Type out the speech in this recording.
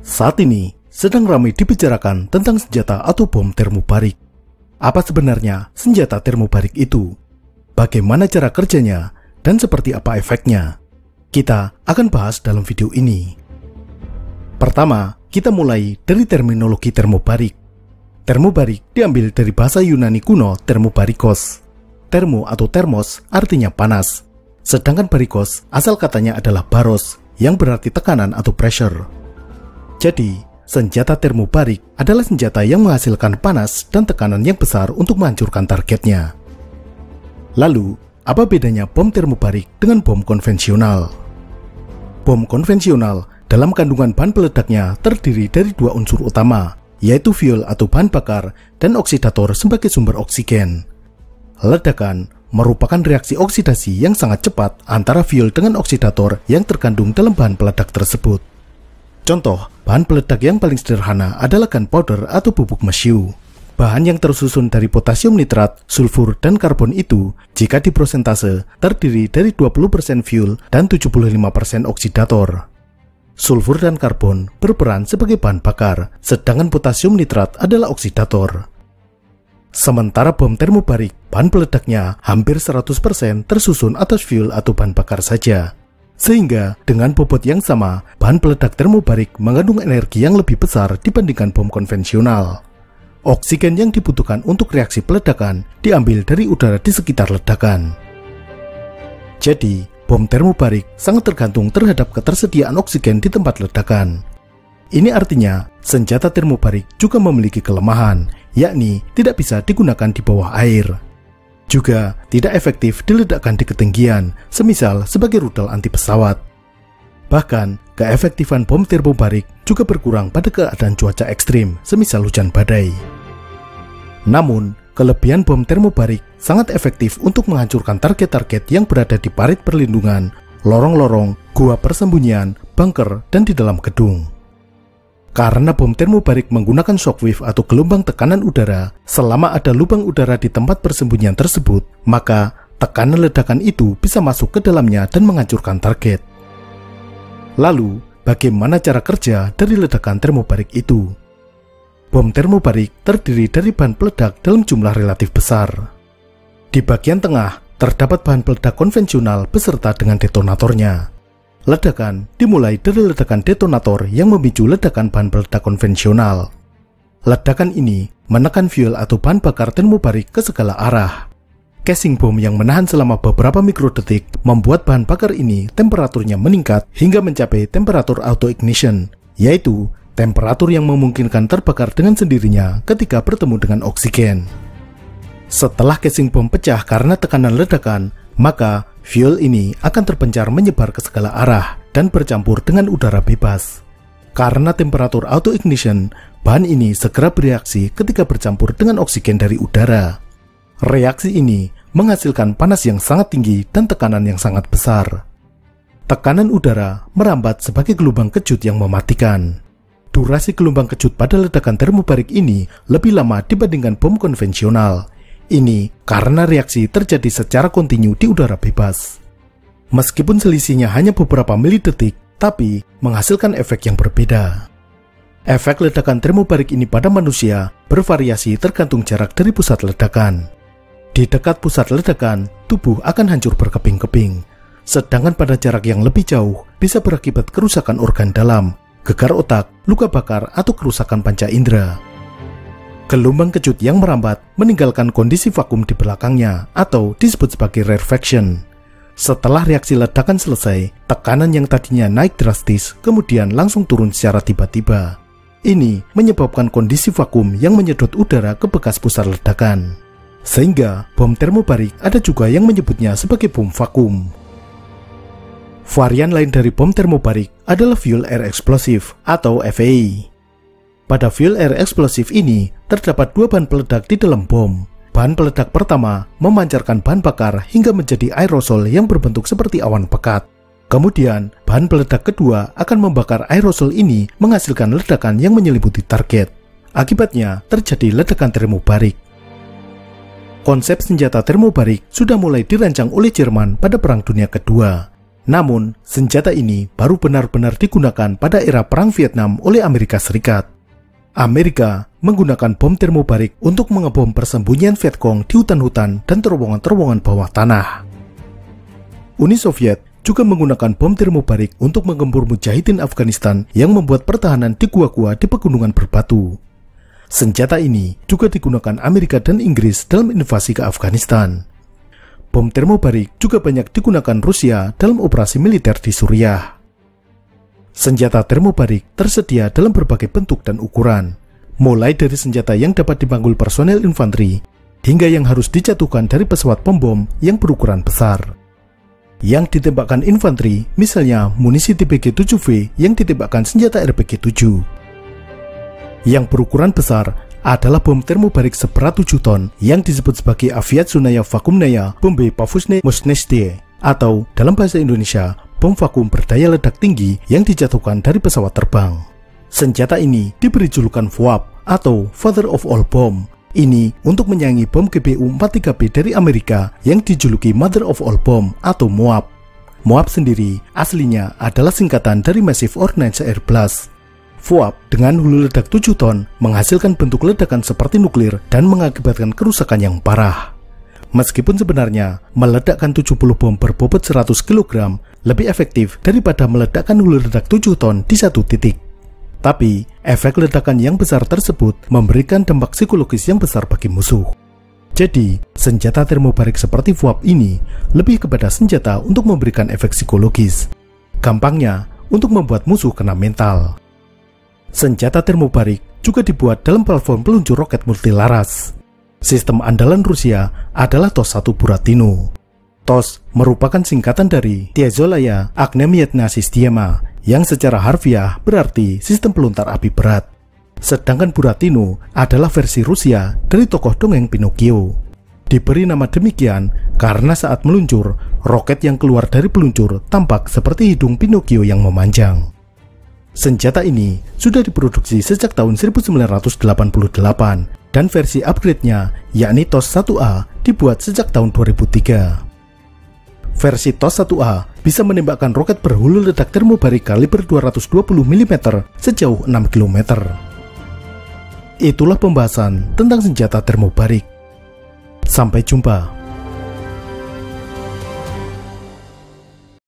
Saat ini sedang ramai dibicarakan tentang senjata atau bom termobarik. Apa sebenarnya senjata termobarik itu? Bagaimana cara kerjanya? Dan seperti apa efeknya? Kita akan bahas dalam video ini. Pertama, kita mulai dari terminologi termobarik. Termobarik diambil dari bahasa Yunani kuno thermobarikos. Termo atau thermos artinya panas. Sedangkan barikos asal katanya adalah baros yang berarti tekanan atau pressure. Jadi, senjata termobarik adalah senjata yang menghasilkan panas dan tekanan yang besar untuk menghancurkan targetnya. Lalu, apa bedanya bom termobarik dengan bom konvensional? Bom konvensional dalam kandungan bahan peledaknya terdiri dari dua unsur utama, yaitu fuel atau bahan bakar dan oksidator sebagai sumber oksigen. Ledakan merupakan reaksi oksidasi yang sangat cepat antara fuel dengan oksidator yang terkandung dalam bahan peledak tersebut. Contoh, bahan peledak yang paling sederhana adalah gunpowder atau bubuk mesiu. Bahan yang tersusun dari potasium nitrat, sulfur, dan karbon itu, jika diprosentase, terdiri dari 20% fuel dan 75% oksidator. Sulfur dan karbon berperan sebagai bahan bakar, sedangkan potasium nitrat adalah oksidator. Sementara bom termobarik, bahan peledaknya hampir 100% tersusun atas fuel atau bahan bakar saja. Sehingga, dengan bobot yang sama, bahan peledak termobarik mengandung energi yang lebih besar dibandingkan bom konvensional. Oksigen yang dibutuhkan untuk reaksi peledakan diambil dari udara di sekitar ledakan. Jadi, bom termobarik sangat tergantung terhadap ketersediaan oksigen di tempat ledakan. Ini artinya, senjata termobarik juga memiliki kelemahan, yakni tidak bisa digunakan di bawah air. Juga tidak efektif diledakkan di ketinggian, semisal sebagai rudal anti pesawat. Bahkan, keefektifan bom termobarik juga berkurang pada keadaan cuaca ekstrim, semisal hujan badai. Namun, kelebihan bom termobarik sangat efektif untuk menghancurkan target-target yang berada di parit perlindungan, lorong-lorong, gua persembunyian, bunker, dan di dalam gedung. Karena bom termobarik menggunakan shockwave atau gelombang tekanan udara, selama ada lubang udara di tempat persembunyian tersebut, maka tekanan ledakan itu bisa masuk ke dalamnya dan menghancurkan target. Lalu, bagaimana cara kerja dari ledakan termobarik itu? Bom termobarik terdiri dari bahan peledak dalam jumlah relatif besar. Di bagian tengah, terdapat bahan peledak konvensional beserta dengan detonatornya. Ledakan dimulai dari ledakan detonator yang memicu ledakan bahan peledak konvensional. Ledakan ini menekan fuel atau bahan bakar termobarik ke segala arah. Casing bom yang menahan selama beberapa mikrodetik membuat bahan bakar ini temperaturnya meningkat hingga mencapai temperatur auto ignition, yaitu temperatur yang memungkinkan terbakar dengan sendirinya ketika bertemu dengan oksigen. Setelah casing bom pecah karena tekanan ledakan, maka fuel ini akan terpencar menyebar ke segala arah dan bercampur dengan udara bebas. Karena temperatur auto ignition, bahan ini segera bereaksi ketika bercampur dengan oksigen dari udara. Reaksi ini menghasilkan panas yang sangat tinggi dan tekanan yang sangat besar. Tekanan udara merambat sebagai gelombang kejut yang mematikan. Durasi gelombang kejut pada ledakan termobarik ini lebih lama dibandingkan bom konvensional. Ini karena reaksi terjadi secara kontinu di udara bebas. Meskipun selisihnya hanya beberapa milidetik, tapi menghasilkan efek yang berbeda. Efek ledakan termobarik ini pada manusia bervariasi tergantung jarak dari pusat ledakan. Di dekat pusat ledakan, tubuh akan hancur berkeping-keping. Sedangkan pada jarak yang lebih jauh, bisa berakibat kerusakan organ dalam, gegar otak, luka bakar, atau kerusakan panca indera. Gelombang kejut yang merambat meninggalkan kondisi vakum di belakangnya atau disebut sebagai rarefaction. Setelah reaksi ledakan selesai, tekanan yang tadinya naik drastis kemudian langsung turun secara tiba-tiba. Ini menyebabkan kondisi vakum yang menyedot udara ke bekas pusat ledakan. Sehingga bom termobarik ada juga yang menyebutnya sebagai bom vakum. Varian lain dari bom termobarik adalah fuel air explosive atau FAE. Pada fuel air explosive ini, terdapat dua bahan peledak di dalam bom. Bahan peledak pertama memancarkan bahan bakar hingga menjadi aerosol yang berbentuk seperti awan pekat. Kemudian, bahan peledak kedua akan membakar aerosol ini menghasilkan ledakan yang menyelimuti target. Akibatnya, terjadi ledakan termobarik. Konsep senjata termobarik sudah mulai dirancang oleh Jerman pada Perang Dunia Kedua. Namun, senjata ini baru benar-benar digunakan pada era Perang Vietnam oleh Amerika Serikat. Amerika menggunakan bom termobarik untuk mengebom persembunyian Vietcong di hutan-hutan dan terowongan-terowongan bawah tanah. Uni Soviet juga menggunakan bom termobarik untuk menggempur mujahidin Afghanistan yang membuat pertahanan di gua-gua di pegunungan berbatu. Senjata ini juga digunakan Amerika dan Inggris dalam invasi ke Afghanistan. Bom termobarik juga banyak digunakan Rusia dalam operasi militer di Suriah. Senjata termobarik tersedia dalam berbagai bentuk dan ukuran, mulai dari senjata yang dapat dipanggul personel infanteri, hingga yang harus dijatuhkan dari pesawat pembom yang berukuran besar. Yang ditembakkan infanteri, misalnya munisi tipe G7V yang ditembakkan senjata RPG-7. Yang berukuran besar adalah bom termobarik seberat 7 ton yang disebut sebagai Aviatsunaya Vakuumnaya Bombe Pavusne Mosnestye, atau dalam bahasa Indonesia, bom vakum berdaya ledak tinggi yang dijatuhkan dari pesawat terbang. Senjata ini diberi julukan FOAB atau Father of All Bomb. Ini untuk menyaingi bom GBU-43B dari Amerika yang dijuluki Mother of All Bomb atau MOAB. MOAB sendiri aslinya adalah singkatan dari Massive Ordnance Air Blast. FOAB dengan hulu ledak 7 ton menghasilkan bentuk ledakan seperti nuklir dan mengakibatkan kerusakan yang parah. Meskipun sebenarnya meledakkan 70 bom berbobot 100 kg lebih efektif daripada meledakkan hulu ledak 7 ton di satu titik. Tapi, efek ledakan yang besar tersebut memberikan dampak psikologis yang besar bagi musuh. Jadi, senjata termobarik seperti FOAB ini lebih kepada senjata untuk memberikan efek psikologis. Gampangnya, untuk membuat musuh kena mental. Senjata termobarik juga dibuat dalam platform peluncur roket multilaras. Sistem andalan Rusia adalah TOS-1 Buratino. TOS merupakan singkatan dari Tiazolaya Agnemietna Sistema, yang secara harfiah berarti sistem peluntar api berat. Sedangkan Buratino adalah versi Rusia dari tokoh dongeng Pinocchio. Diberi nama demikian karena saat meluncur, roket yang keluar dari peluncur tampak seperti hidung Pinocchio yang memanjang. Senjata ini sudah diproduksi sejak tahun 1988 dan versi upgrade-nya yakni TOS-1A dibuat sejak tahun 2003. Versi TOS-1A bisa menembakkan roket berhulu ledak termobarik kaliber 220 mm sejauh 6 km. Itulah pembahasan tentang senjata termobarik. Sampai jumpa.